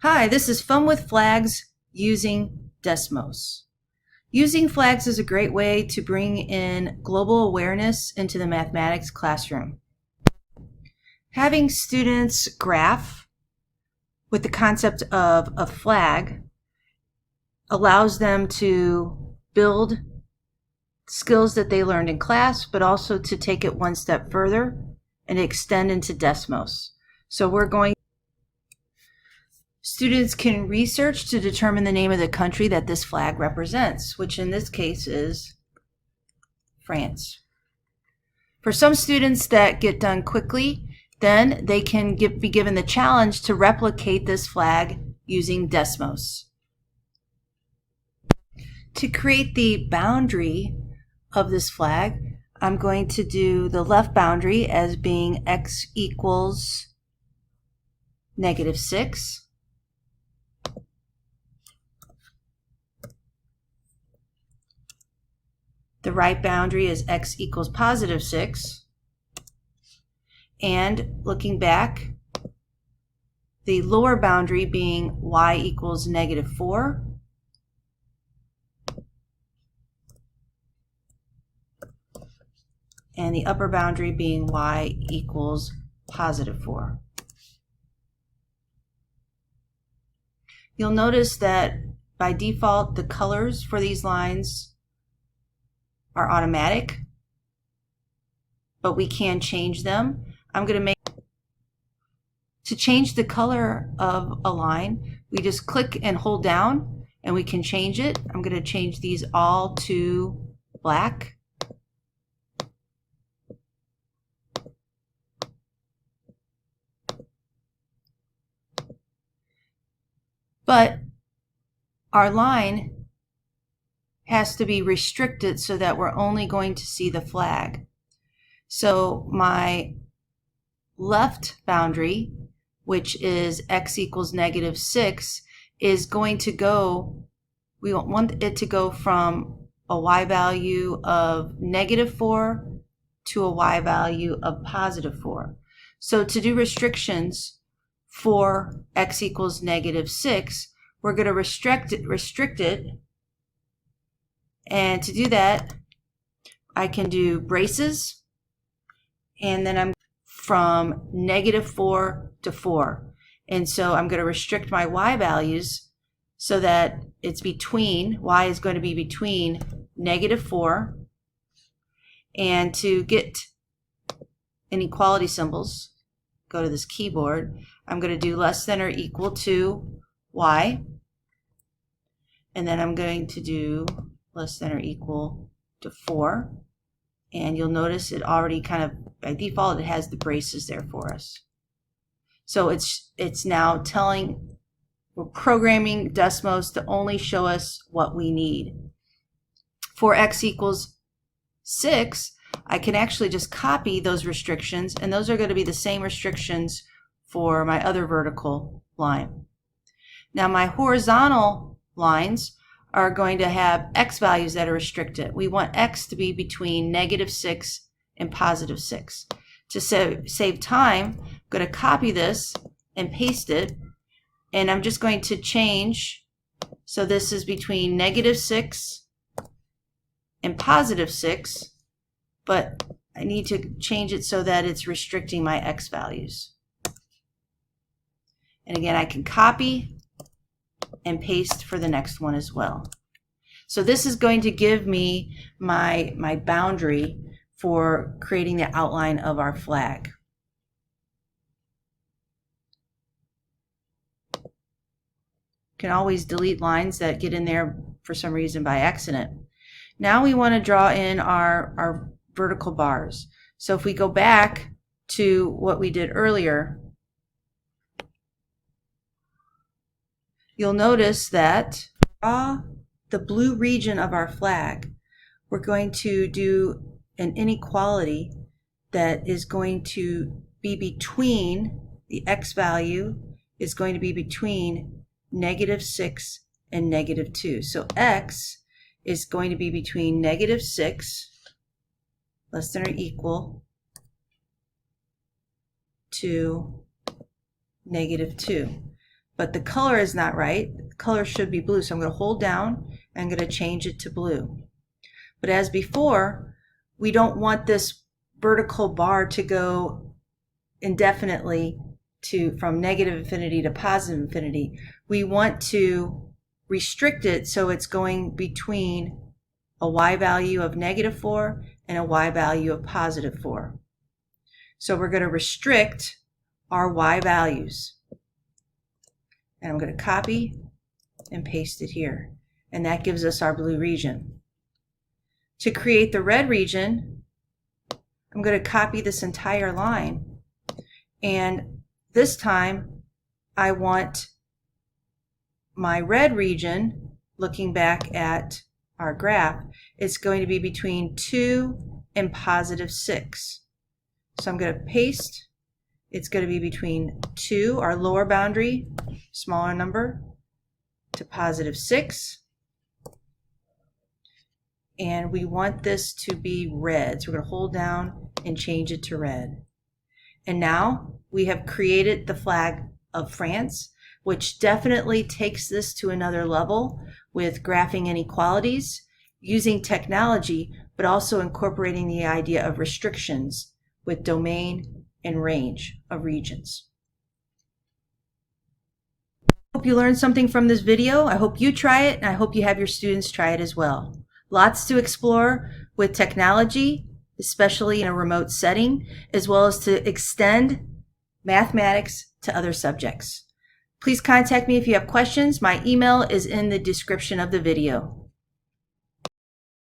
Hi, this is Fun with Flags using Desmos. Using flags is a great way to bring in global awareness into the mathematics classroom. Having students graph with the concept of a flag allows them to build skills that they learned in class, but also to take it one step further and extend into Desmos. So students can research to determine the name of the country that this flag represents, which in this case is France. For some students that get done quickly, then they can be given the challenge to replicate this flag using Desmos. To create the boundary of this flag, I'm going to do the left boundary as being x equals -6. The right boundary is x equals +6. And looking back, the lower boundary being y equals -4. And the upper boundary being y equals +4. You'll notice that by default, the colors for these lines are automatic, but we can change them. To change the color of a line, we just click and hold down and we can change it. I'm going to change these all to black. But our line has to be restricted so that we're only going to see the flag. So my left boundary, which is x equals -6, is going to go, we want it to go from a y value of -4 to a y value of +4. So to do restrictions for x equals -6, we're going to restrict it. And to do that, I can do braces, and then I'm from -4 to 4. And so I'm going to restrict my y values so that it's between, y is going to be between -4. And to get inequality symbols, go to this keyboard, I'm going to do less than or equal to y. And then I'm going to do less than or equal to 4. And you'll notice it already kind of, by default, it has the braces there for us. So it's now telling, we're programming Desmos to only show us what we need. For x equals 6, I can actually just copy those restrictions, and those are going to be the same restrictions for my other vertical line. Now my horizontal lines are going to have x values that are restricted. We want x to be between -6 and +6. To save time, I'm going to copy this and paste it, and I'm just going to change, so this is between -6 and +6, but I need to change it so that it's restricting my x values. And again, I can copy and paste for the next one as well. So this is going to give me my boundary for creating the outline of our flag. You can always delete lines that get in there for some reason by accident. Now we want to draw in our vertical bars. So if we go back to what we did earlier, you'll notice that the blue region of our flag, we're going to do an inequality that is going to be between, the x value is going to be between -6 and -2. So x is going to be between -6, less than or equal to -2. but the color is not right. The color should be blue. So I'm going to hold down and I'm going to change it to blue. But as before, we don't want this vertical bar to go indefinitely from negative infinity to positive infinity. We want to restrict it so it's going between a y value of -4 and a y value of +4. So we're going to restrict our y values. And I'm going to copy and paste it here. And that gives us our blue region. To create the red region, I'm going to copy this entire line. And this time, I want my red region, looking back at our graph, it's going to be between 2 and +6. So I'm going to paste. It's going to be between 2, our lower boundary, smaller number, to +6. And we want this to be red. So we're going to hold down and change it to red. And now we have created the flag of France, which definitely takes this to another level with graphing inequalities, using technology, but also incorporating the idea of restrictions with domain and range of regions. I hope you learned something from this video. I hope you try it, and I hope you have your students try it as well. Lots to explore with technology, especially in a remote setting, as well as to extend mathematics to other subjects. Please contact me if you have questions. My email is in the description of the video.